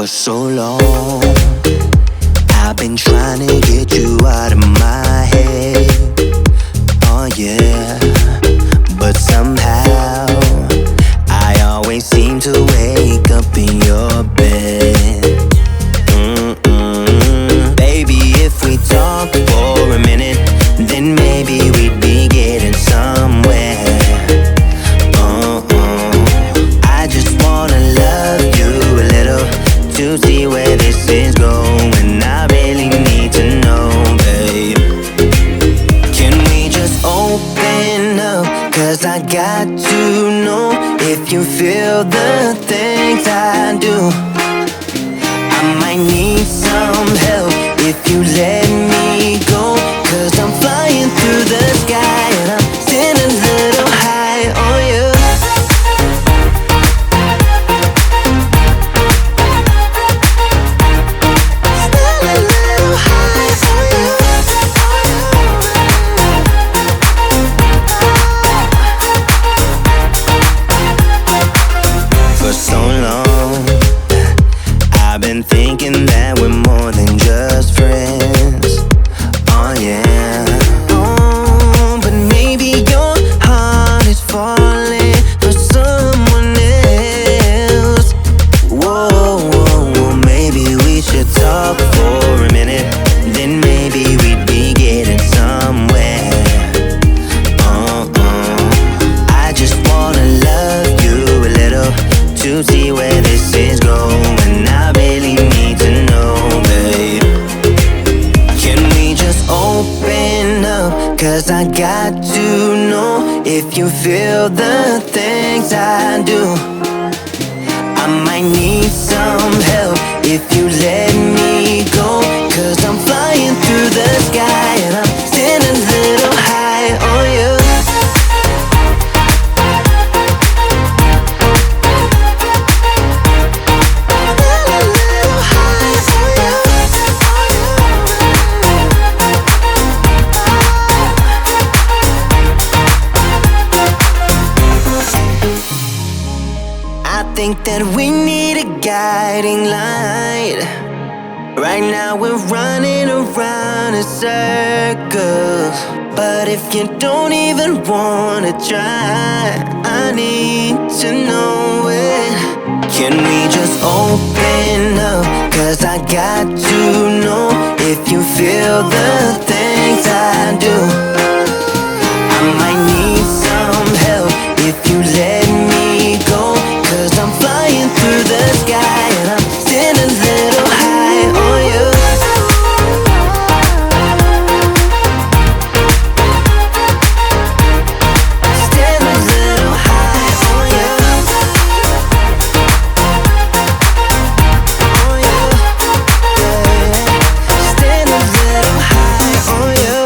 For so long, I've been trying to get you out of my head. Oh yeah, but somehow I always seem to wake up in your bed. Baby, if we talk for a minute, then maybe we'd be getting somewhere. I just wanna love you a little to see where this is going. I really need to know, babe. Can we just open up? 'Cause I got to know if you feel the things I do. I might need some help if you let me go. 'Cause I'm flying through the sky and I'm sitting a little high on you. I've been thinking that we're more than just friends. Oh yeah. Oh, but maybe your heart is falling for someone else. Whoa, whoa, whoa. Maybe we should talk for a minute, then maybe we'd be getting somewhere. I just wanna love you a little to see where this is going. I really need to know, babe. Can we just open up? 'Cause I got to know if you feel the things I do. I might need some help if you let me go. 'Cause I'm flying through the sky and I'm sitting a little high on you. I think that we need a guiding light. Right now we're running around in circles. But if you don't even wanna try, I need to know it. Can we just open up? 'Cause I got to know if you feel the things I do. I might need some help if you let me go. 'Cause I'm flying through the sky and I'm sitting a little high on you. Sitting a little high on you. On you, yeah. Sitting a little high on you.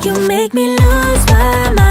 You make me lose my mind.